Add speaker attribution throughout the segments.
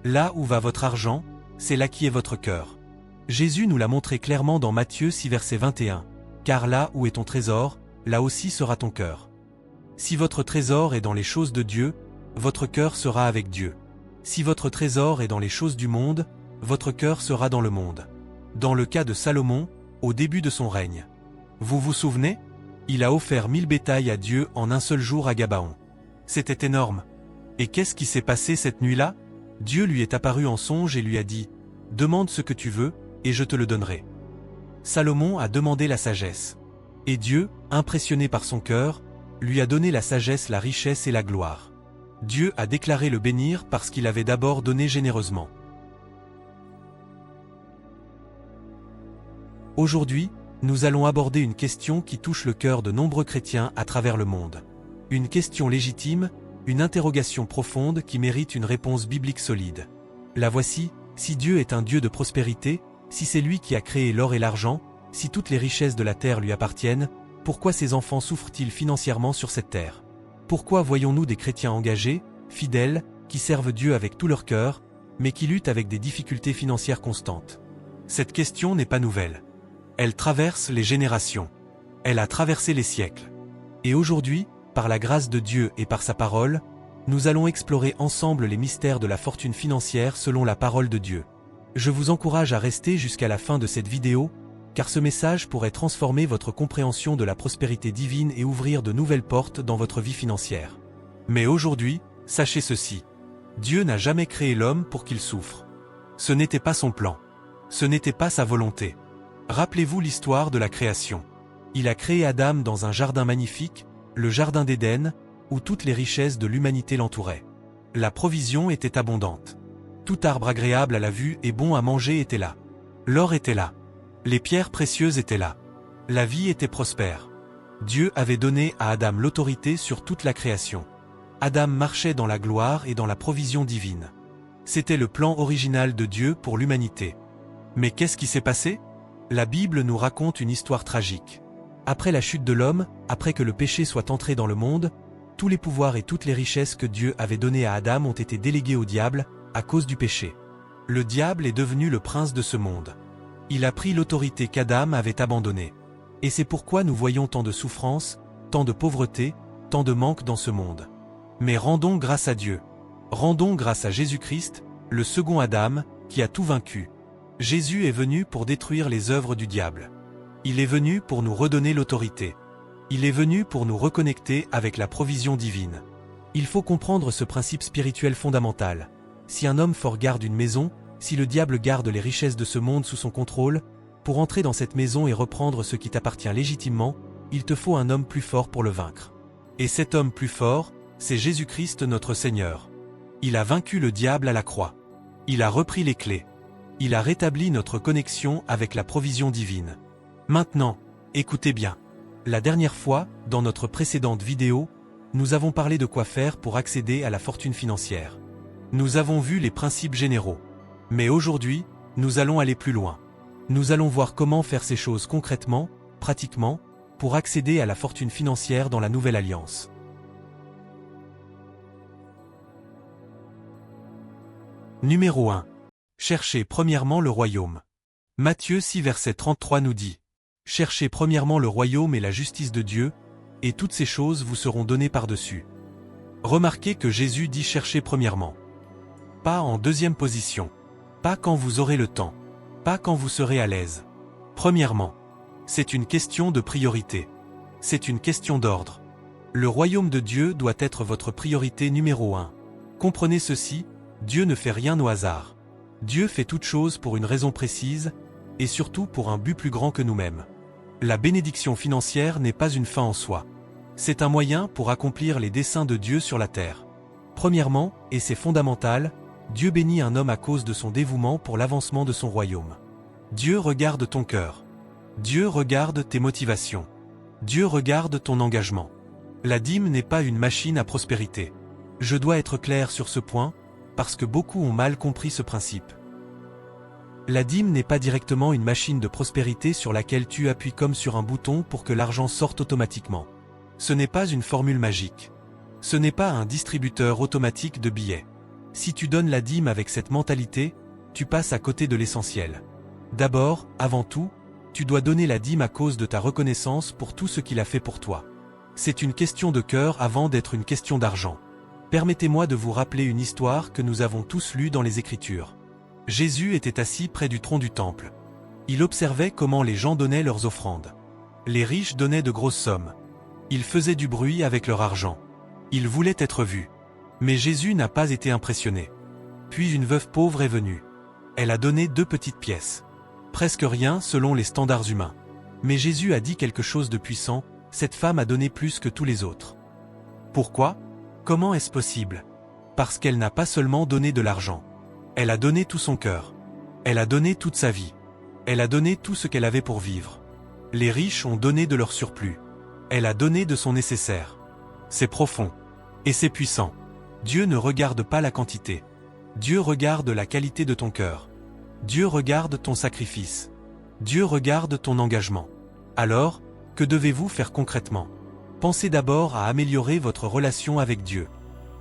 Speaker 1: Là où va votre argent, c'est là qui est votre cœur. Jésus nous l'a montré clairement dans Matthieu 6 verset 21. Car là où est ton trésor, là aussi sera ton cœur. Si votre trésor est dans les choses de Dieu, votre cœur sera avec Dieu. Si votre trésor est dans les choses du monde, votre cœur sera dans le monde. Dans le cas de Salomon, au début de son règne. Vous vous souvenez? Il a offert 1000 bétails à Dieu en un seul jour à Gabaon. C'était énorme. Et qu'est-ce qui s'est passé cette nuit-là? Dieu lui est apparu en songe et lui a dit « Demande ce que tu veux, et je te le donnerai. » Salomon a demandé la sagesse. Et Dieu, impressionné par son cœur, lui a donné la sagesse, la richesse et la gloire. Dieu a déclaré le bénir parce qu'il avait d'abord donné généreusement. Aujourd'hui, nous allons aborder une question qui touche le cœur de nombreux chrétiens à travers le monde. Une question légitime, une interrogation profonde qui mérite une réponse biblique solide. La voici, si Dieu est un Dieu de prospérité, si c'est lui qui a créé l'or et l'argent, si toutes les richesses de la terre lui appartiennent, pourquoi ses enfants souffrent-ils financièrement sur cette terre? Pourquoi voyons-nous des chrétiens engagés, fidèles, qui servent Dieu avec tout leur cœur, mais qui luttent avec des difficultés financières constantes? Cette question n'est pas nouvelle. Elle traverse les générations. Elle a traversé les siècles. Et aujourd'hui, par la grâce de Dieu et par sa parole, nous allons explorer ensemble les mystères de la fortune financière selon la parole de Dieu. Je vous encourage à rester jusqu'à la fin de cette vidéo, car ce message pourrait transformer votre compréhension de la prospérité divine et ouvrir de nouvelles portes dans votre vie financière. Mais aujourd'hui, sachez ceci. Dieu n'a jamais créé l'homme pour qu'il souffre. Ce n'était pas son plan. Ce n'était pas sa volonté. Rappelez-vous l'histoire de la création. Il a créé Adam dans un jardin magnifique, le jardin d'Éden, où toutes les richesses de l'humanité l'entouraient. La provision était abondante. Tout arbre agréable à la vue et bon à manger était là. L'or était là. Les pierres précieuses étaient là. La vie était prospère. Dieu avait donné à Adam l'autorité sur toute la création. Adam marchait dans la gloire et dans la provision divine. C'était le plan original de Dieu pour l'humanité. Mais qu'est-ce qui s'est passé? La Bible nous raconte une histoire tragique. Après la chute de l'homme, après que le péché soit entré dans le monde, tous les pouvoirs et toutes les richesses que Dieu avait données à Adam ont été délégués au diable, à cause du péché. Le diable est devenu le prince de ce monde. Il a pris l'autorité qu'Adam avait abandonnée. Et c'est pourquoi nous voyons tant de souffrances, tant de pauvreté, tant de manque dans ce monde. Mais rendons grâce à Dieu. Rendons grâce à Jésus-Christ, le second Adam, qui a tout vaincu. Jésus est venu pour détruire les œuvres du diable. Il est venu pour nous redonner l'autorité. Il est venu pour nous reconnecter avec la provision divine. Il faut comprendre ce principe spirituel fondamental. Si un homme fort garde une maison, si le diable garde les richesses de ce monde sous son contrôle, pour entrer dans cette maison et reprendre ce qui t'appartient légitimement, il te faut un homme plus fort pour le vaincre. Et cet homme plus fort, c'est Jésus-Christ notre Seigneur. Il a vaincu le diable à la croix. Il a repris les clés. Il a rétabli notre connexion avec la provision divine. Maintenant, écoutez bien. La dernière fois, dans notre précédente vidéo, nous avons parlé de quoi faire pour accéder à la fortune financière. Nous avons vu les principes généraux. Mais aujourd'hui, nous allons aller plus loin. Nous allons voir comment faire ces choses concrètement, pratiquement, pour accéder à la fortune financière dans la Nouvelle Alliance. Numéro 1. Cherchez premièrement le royaume. Matthieu 6 verset 33 nous dit « Cherchez premièrement le royaume et la justice de Dieu, et toutes ces choses vous seront données par-dessus. » Remarquez que Jésus dit « cherchez premièrement ». Pas en deuxième position. Pas quand vous aurez le temps. Pas quand vous serez à l'aise. Premièrement. C'est une question de priorité. C'est une question d'ordre. Le royaume de Dieu doit être votre priorité numéro 1. Comprenez ceci, Dieu ne fait rien au hasard. Dieu fait toutes choses pour une raison précise, et surtout pour un but plus grand que nous-mêmes. La bénédiction financière n'est pas une fin en soi. C'est un moyen pour accomplir les desseins de Dieu sur la terre. Premièrement, et c'est fondamental, Dieu bénit un homme à cause de son dévouement pour l'avancement de son royaume. Dieu regarde ton cœur. Dieu regarde tes motivations. Dieu regarde ton engagement. La dîme n'est pas une machine à prospérité. Je dois être clair sur ce point, parce que beaucoup ont mal compris ce principe. La dîme n'est pas directement une machine de prospérité sur laquelle tu appuies comme sur un bouton pour que l'argent sorte automatiquement. Ce n'est pas une formule magique. Ce n'est pas un distributeur automatique de billets. Si tu donnes la dîme avec cette mentalité, tu passes à côté de l'essentiel. D'abord, avant tout, tu dois donner la dîme à cause de ta reconnaissance pour tout ce qu'il a fait pour toi. C'est une question de cœur avant d'être une question d'argent. Permettez-moi de vous rappeler une histoire que nous avons tous lue dans les Écritures. Jésus était assis près du tronc du temple. Il observait comment les gens donnaient leurs offrandes. Les riches donnaient de grosses sommes. Ils faisaient du bruit avec leur argent. Ils voulaient être vus. Mais Jésus n'a pas été impressionné. Puis une veuve pauvre est venue. Elle a donné 2 petites pièces. Presque rien selon les standards humains. Mais Jésus a dit quelque chose de puissant, cette femme a donné plus que tous les autres. Pourquoi ? Comment est-ce possible ? Parce qu'elle n'a pas seulement donné de l'argent. Elle a donné tout son cœur. Elle a donné toute sa vie. Elle a donné tout ce qu'elle avait pour vivre. Les riches ont donné de leur surplus. Elle a donné de son nécessaire. C'est profond. Et c'est puissant. Dieu ne regarde pas la quantité. Dieu regarde la qualité de ton cœur. Dieu regarde ton sacrifice. Dieu regarde ton engagement. Alors, que devez-vous faire concrètement ? Pensez d'abord à améliorer votre relation avec Dieu.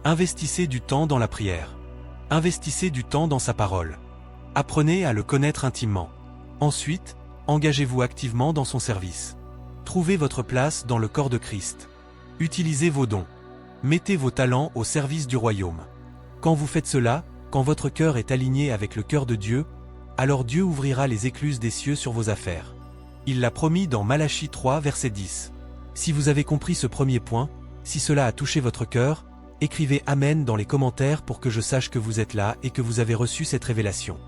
Speaker 1: Investissez du temps dans la prière. Investissez du temps dans sa parole. Apprenez à le connaître intimement. Ensuite, engagez-vous activement dans son service. Trouvez votre place dans le corps de Christ. Utilisez vos dons. Mettez vos talents au service du royaume. Quand vous faites cela, quand votre cœur est aligné avec le cœur de Dieu, alors Dieu ouvrira les écluses des cieux sur vos affaires. Il l'a promis dans Malachie 3, verset 10. Si vous avez compris ce premier point, si cela a touché votre cœur, écrivez Amen dans les commentaires pour que je sache que vous êtes là et que vous avez reçu cette révélation.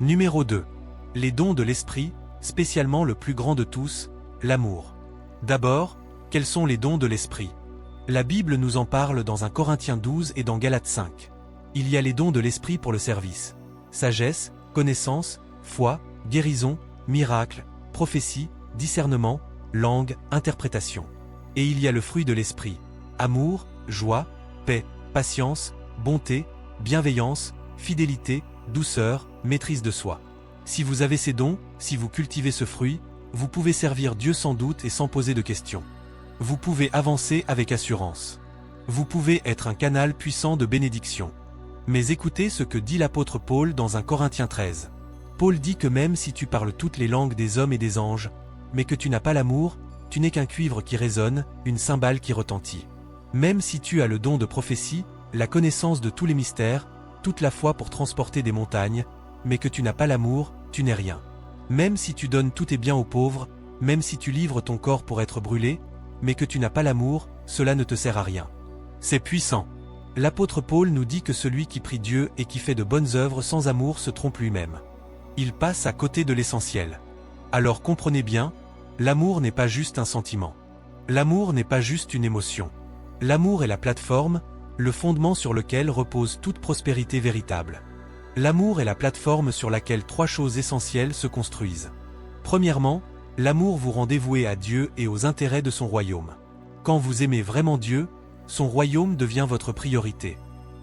Speaker 1: Numéro 2. Les dons de l'esprit, spécialement le plus grand de tous, l'amour. D'abord, quels sont les dons de l'esprit ? La Bible nous en parle dans 1 Corinthiens 12 et dans Galates 5. Il y a les dons de l'esprit pour le service. Sagesse, connaissance, foi, guérison, miracle, prophétie, discernement, langue, interprétation. Et il y a le fruit de l'esprit. Amour, joie, paix, patience, bonté, bienveillance, fidélité, douceur, maîtrise de soi. Si vous avez ces dons, si vous cultivez ce fruit, vous pouvez servir Dieu sans doute et sans poser de questions. Vous pouvez avancer avec assurance. Vous pouvez être un canal puissant de bénédiction. Mais écoutez ce que dit l'apôtre Paul dans 1 Corinthiens 13. Paul dit que même si tu parles toutes les langues des hommes et des anges, mais que tu n'as pas l'amour, tu n'es qu'un cuivre qui résonne, une cymbale qui retentit. Même si tu as le don de prophétie, la connaissance de tous les mystères, toute la foi pour transporter des montagnes, mais que tu n'as pas l'amour, tu n'es rien. Même si tu donnes tous tes biens aux pauvres, même si tu livres ton corps pour être brûlé, mais que tu n'as pas l'amour, cela ne te sert à rien. C'est puissant. L'apôtre Paul nous dit que celui qui prie Dieu et qui fait de bonnes œuvres sans amour se trompe lui-même. Il passe à côté de l'essentiel. Alors comprenez bien, l'amour n'est pas juste un sentiment. L'amour n'est pas juste une émotion. L'amour est la plateforme, le fondement sur lequel repose toute prospérité véritable. L'amour est la plateforme sur laquelle 3 choses essentielles se construisent. Premièrement, l'amour vous rend dévoué à Dieu et aux intérêts de son royaume. Quand vous aimez vraiment Dieu, son royaume devient votre priorité.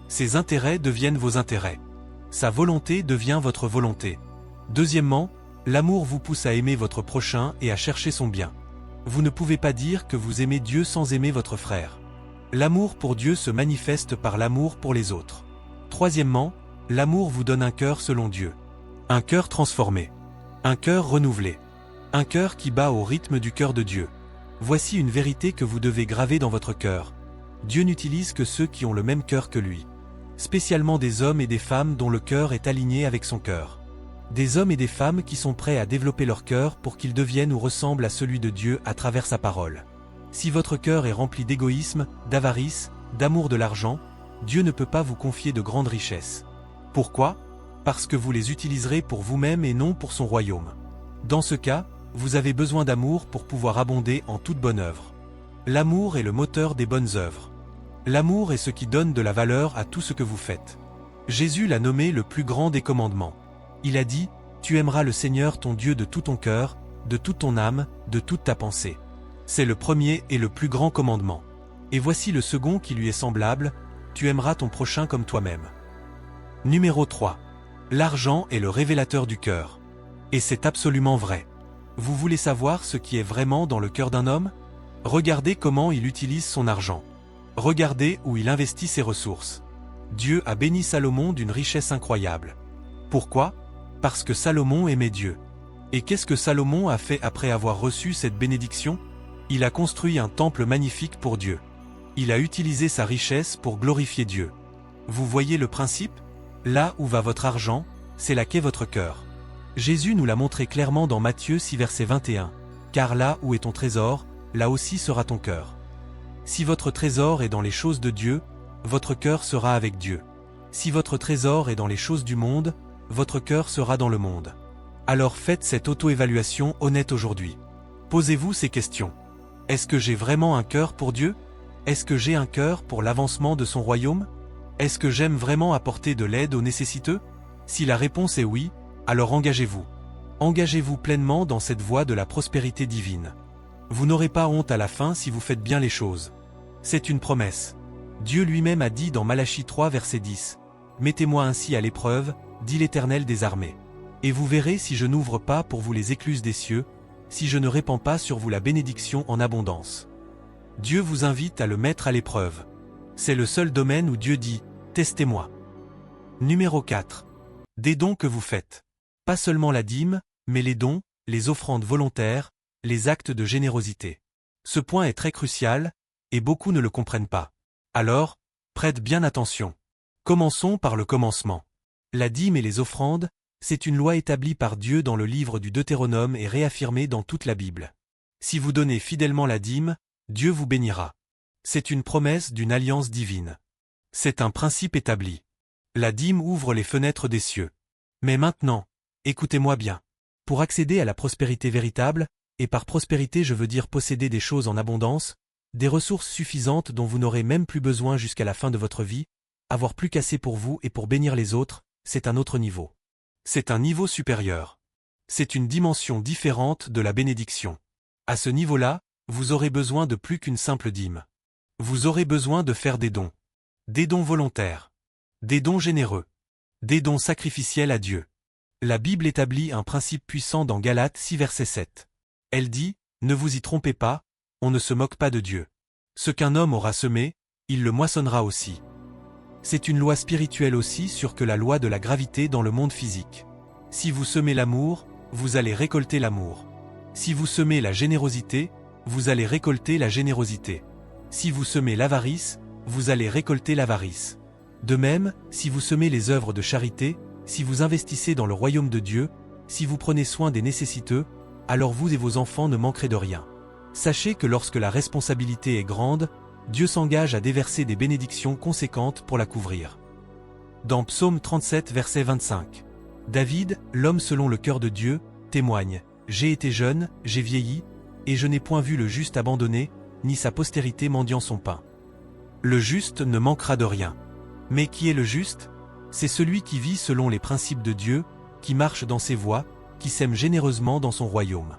Speaker 1: Ses intérêts deviennent vos intérêts. Sa volonté devient votre volonté. Deuxièmement, l'amour vous pousse à aimer votre prochain et à chercher son bien. Vous ne pouvez pas dire que vous aimez Dieu sans aimer votre frère. L'amour pour Dieu se manifeste par l'amour pour les autres. Troisièmement, l'amour vous donne un cœur selon Dieu. Un cœur transformé. Un cœur renouvelé. Un cœur qui bat au rythme du cœur de Dieu. Voici une vérité que vous devez graver dans votre cœur. Dieu n'utilise que ceux qui ont le même cœur que lui. Spécialement des hommes et des femmes dont le cœur est aligné avec son cœur. Des hommes et des femmes qui sont prêts à développer leur cœur pour qu'il devienne ou ressemble à celui de Dieu à travers sa parole. Si votre cœur est rempli d'égoïsme, d'avarice, d'amour de l'argent, Dieu ne peut pas vous confier de grandes richesses. Pourquoi ? Parce que vous les utiliserez pour vous-même et non pour son royaume. Dans ce cas, vous avez besoin d'amour pour pouvoir abonder en toute bonne œuvre. L'amour est le moteur des bonnes œuvres. L'amour est ce qui donne de la valeur à tout ce que vous faites. Jésus l'a nommé le plus grand des commandements. Il a dit, « Tu aimeras le Seigneur ton Dieu de tout ton cœur, de toute ton âme, de toute ta pensée. » C'est le premier et le plus grand commandement. Et voici le second qui lui est semblable, « Tu aimeras ton prochain comme toi-même. » Numéro 3. L'argent est le révélateur du cœur. Et c'est absolument vrai. Vous voulez savoir ce qui est vraiment dans le cœur d'un homme? Regardez comment il utilise son argent. Regardez où il investit ses ressources. Dieu a béni Salomon d'une richesse incroyable. Pourquoi? Parce que Salomon aimait Dieu. Et qu'est-ce que Salomon a fait après avoir reçu cette bénédiction? Il a construit un temple magnifique pour Dieu. Il a utilisé sa richesse pour glorifier Dieu. Vous voyez le principe? Là où va votre argent, c'est là qu'est votre cœur. Jésus nous l'a montré clairement dans Matthieu 6 verset 21. Car là où est ton trésor, là aussi sera ton cœur. Si votre trésor est dans les choses de Dieu, votre cœur sera avec Dieu. Si votre trésor est dans les choses du monde, votre cœur sera dans le monde. Alors faites cette auto-évaluation honnête aujourd'hui. Posez-vous ces questions. Est-ce que j'ai vraiment un cœur pour Dieu? Est-ce que j'ai un cœur pour l'avancement de son royaume? Est-ce que j'aime vraiment apporter de l'aide aux nécessiteux? Si la réponse est oui, alors engagez-vous. Engagez-vous pleinement dans cette voie de la prospérité divine. Vous n'aurez pas honte à la fin si vous faites bien les choses. C'est une promesse. Dieu lui-même a dit dans Malachie 3 verset 10. « Mettez-moi ainsi à l'épreuve, dit l'Éternel des armées. Et vous verrez si je n'ouvre pas pour vous les écluses des cieux, si je ne répands pas sur vous la bénédiction en abondance. » Dieu vous invite à le mettre à l'épreuve. C'est le seul domaine où Dieu dit « Testez-moi ». Numéro 4. Des dons que vous faites. Pas seulement la dîme, mais les dons, les offrandes volontaires, les actes de générosité. Ce point est très crucial, et beaucoup ne le comprennent pas. Alors, prête bien attention. Commençons par le commencement. La dîme et les offrandes, c'est une loi établie par Dieu dans le livre du Deutéronome et réaffirmée dans toute la Bible. Si vous donnez fidèlement la dîme, Dieu vous bénira. C'est une promesse d'une alliance divine. C'est un principe établi. La dîme ouvre les fenêtres des cieux. Mais maintenant, écoutez-moi bien. Pour accéder à la prospérité véritable, et par prospérité je veux dire posséder des choses en abondance, des ressources suffisantes dont vous n'aurez même plus besoin jusqu'à la fin de votre vie, avoir plus qu'assez pour vous et pour bénir les autres, c'est un autre niveau. C'est un niveau supérieur. C'est une dimension différente de la bénédiction. À ce niveau-là, vous aurez besoin de plus qu'une simple dîme. Vous aurez besoin de faire des dons. Des dons volontaires. Des dons généreux. Des dons sacrificiels à Dieu. La Bible établit un principe puissant dans Galates 6 verset 7. Elle dit, « Ne vous y trompez pas, on ne se moque pas de Dieu. Ce qu'un homme aura semé, il le moissonnera aussi. » C'est une loi spirituelle aussi sûr que la loi de la gravité dans le monde physique. Si vous semez l'amour, vous allez récolter l'amour. Si vous semez la générosité, vous allez récolter la générosité. Si vous semez l'avarice, vous allez récolter l'avarice. De même, si vous semez les œuvres de charité, si vous investissez dans le royaume de Dieu, si vous prenez soin des nécessiteux, alors vous et vos enfants ne manquerez de rien. Sachez que lorsque la responsabilité est grande, Dieu s'engage à déverser des bénédictions conséquentes pour la couvrir. Dans Psaume 37 verset 25. David, l'homme selon le cœur de Dieu, témoigne, « J'ai été jeune, j'ai vieilli, et je n'ai point vu le juste abandonné, ni sa postérité mendiant son pain. » Le juste ne manquera de rien. Mais qui est le juste? C'est celui qui vit selon les principes de Dieu, qui marche dans ses voies, qui sème généreusement dans son royaume.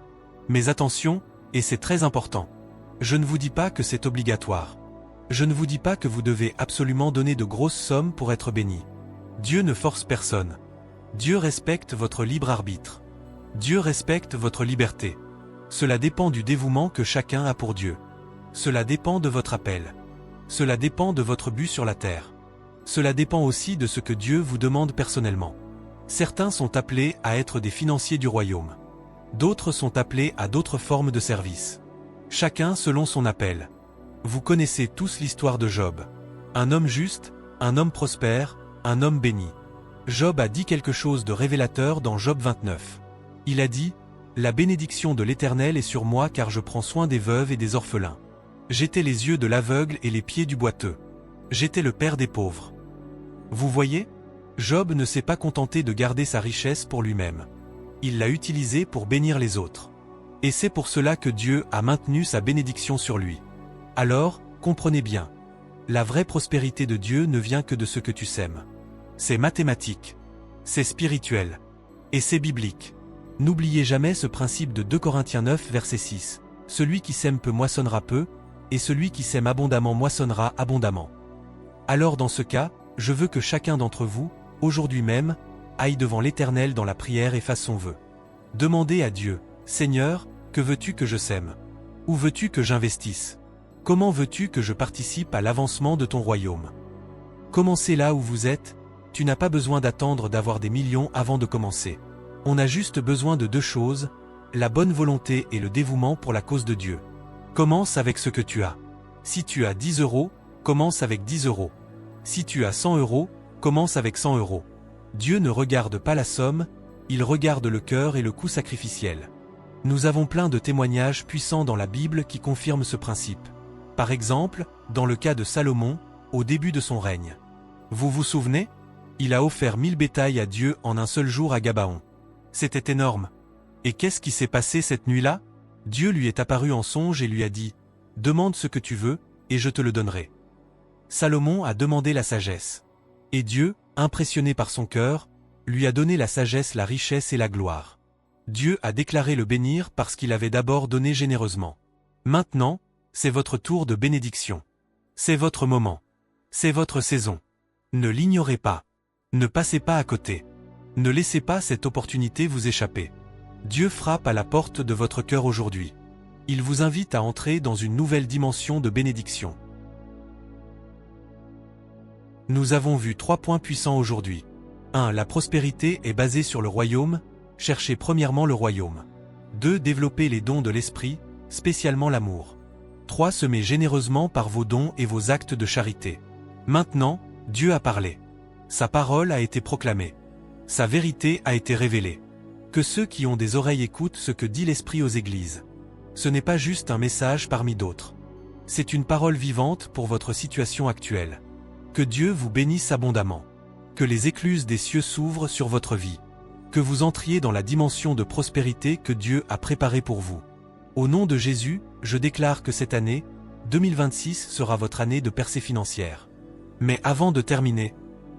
Speaker 1: Mais attention, et c'est très important. Je ne vous dis pas que c'est obligatoire. Je ne vous dis pas que vous devez absolument donner de grosses sommes pour être béni. Dieu ne force personne. Dieu respecte votre libre arbitre. Dieu respecte votre liberté. Cela dépend du dévouement que chacun a pour Dieu. Cela dépend de votre appel. Cela dépend de votre but sur la terre. Cela dépend aussi de ce que Dieu vous demande personnellement. Certains sont appelés à être des financiers du royaume. D'autres sont appelés à d'autres formes de service. Chacun selon son appel. Vous connaissez tous l'histoire de Job. Un homme juste, un homme prospère, un homme béni. Job a dit quelque chose de révélateur dans Job 29. Il a dit, « La bénédiction de l'Éternel est sur moi car je prends soin des veuves et des orphelins. J'étais les yeux de l'aveugle et les pieds du boiteux. J'étais le père des pauvres. » Vous voyez? Job ne s'est pas contenté de garder sa richesse pour lui-même. Il l'a utilisée pour bénir les autres. Et c'est pour cela que Dieu a maintenu sa bénédiction sur lui. Alors, comprenez bien. La vraie prospérité de Dieu ne vient que de ce que tu sèmes. C'est mathématique. C'est spirituel. Et c'est biblique. N'oubliez jamais ce principe de 2 Corinthiens 9 verset 6. Celui qui sème peu moissonnera peu, et celui qui sème abondamment moissonnera abondamment. Alors dans ce cas, je veux que chacun d'entre vous, aujourd'hui même, aille devant l'Éternel dans la prière et fasse son vœu. Demandez à Dieu, Seigneur, que veux-tu que je sème? Où veux-tu que j'investisse? Comment veux-tu que je participe à l'avancement de ton royaume? Commencez là où vous êtes, tu n'as pas besoin d'attendre d'avoir des millions avant de commencer. On a juste besoin de deux choses, la bonne volonté et le dévouement pour la cause de Dieu. Commence avec ce que tu as. Si tu as 10 euros, commence avec 10 euros. Si tu as 100 euros, commence avec 100 euros. Dieu ne regarde pas la somme, il regarde le cœur et le coût sacrificiel. Nous avons plein de témoignages puissants dans la Bible qui confirment ce principe. Par exemple, dans le cas de Salomon, au début de son règne. Vous vous souvenez? Il a offert 1000 bétails à Dieu en un seul jour à Gabaon. C'était énorme. Et qu'est-ce qui s'est passé cette nuit-là? Dieu lui est apparu en songe et lui a dit « Demande ce que tu veux, et je te le donnerai. » Salomon a demandé la sagesse. Et Dieu, impressionné par son cœur, lui a donné la sagesse, la richesse et la gloire. Dieu a déclaré le bénir parce qu'il avait d'abord donné généreusement. Maintenant, c'est votre tour de bénédiction. C'est votre moment. C'est votre saison. Ne l'ignorez pas. Ne passez pas à côté. Ne laissez pas cette opportunité vous échapper. Dieu frappe à la porte de votre cœur aujourd'hui. Il vous invite à entrer dans une nouvelle dimension de bénédiction. Nous avons vu 3 points puissants aujourd'hui. 1. La prospérité est basée sur le royaume, cherchez premièrement le royaume. 2. Développer les dons de l'esprit, spécialement l'amour. 3. Semer généreusement par vos dons et vos actes de charité. Maintenant, Dieu a parlé. Sa parole a été proclamée. Sa vérité a été révélée. Que ceux qui ont des oreilles écoutent ce que dit l'Esprit aux églises. Ce n'est pas juste un message parmi d'autres. C'est une parole vivante pour votre situation actuelle. Que Dieu vous bénisse abondamment. Que les écluses des cieux s'ouvrent sur votre vie. Que vous entriez dans la dimension de prospérité que Dieu a préparée pour vous. Au nom de Jésus, je déclare que cette année, 2026 sera votre année de percée financière. Mais avant de terminer,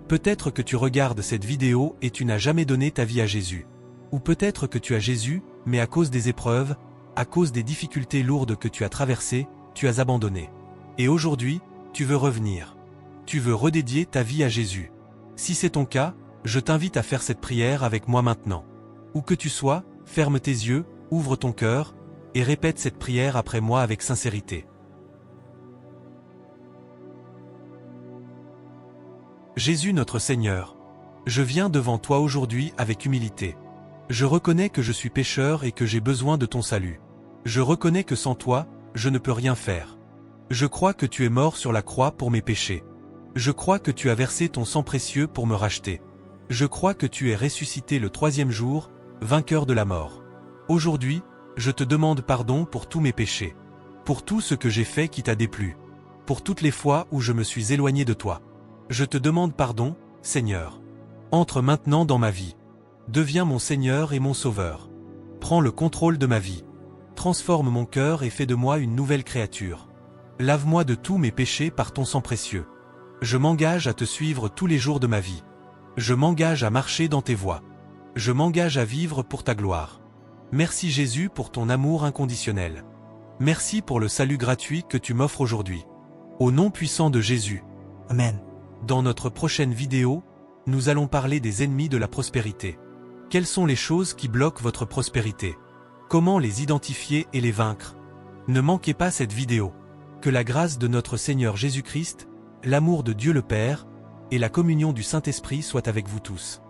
Speaker 1: peut-être que tu regardes cette vidéo et tu n'as jamais donné ta vie à Jésus. Ou peut-être que tu as Jésus, mais à cause des épreuves, à cause des difficultés lourdes que tu as traversées, tu as abandonné. Et aujourd'hui, tu veux revenir. Tu veux redédier ta vie à Jésus. Si c'est ton cas, je t'invite à faire cette prière avec moi maintenant. Où que tu sois, ferme tes yeux, ouvre ton cœur, et répète cette prière après moi avec sincérité. Jésus notre Seigneur, je viens devant toi aujourd'hui avec humilité. Je reconnais que je suis pécheur et que j'ai besoin de ton salut. Je reconnais que sans toi, je ne peux rien faire. Je crois que tu es mort sur la croix pour mes péchés. Je crois que tu as versé ton sang précieux pour me racheter. Je crois que tu es ressuscité le 3e jour, vainqueur de la mort. Aujourd'hui, je te demande pardon pour tous mes péchés. Pour tout ce que j'ai fait qui t'a déplu. Pour toutes les fois où je me suis éloigné de toi. Je te demande pardon, Seigneur. Entre maintenant dans ma vie. Deviens mon Seigneur et mon Sauveur. Prends le contrôle de ma vie. Transforme mon cœur et fais de moi une nouvelle créature. Lave-moi de tous mes péchés par ton sang précieux. Je m'engage à te suivre tous les jours de ma vie. Je m'engage à marcher dans tes voies. Je m'engage à vivre pour ta gloire. Merci Jésus pour ton amour inconditionnel. Merci pour le salut gratuit que tu m'offres aujourd'hui. Au nom puissant de Jésus.
Speaker 2: Amen.
Speaker 1: Dans notre prochaine vidéo, nous allons parler des ennemis de la prospérité. Quelles sont les choses qui bloquent votre prospérité? Comment les identifier et les vaincre? Ne manquez pas cette vidéo. Que la grâce de notre Seigneur Jésus-Christ, l'amour de Dieu le Père, et la communion du Saint-Esprit soient avec vous tous.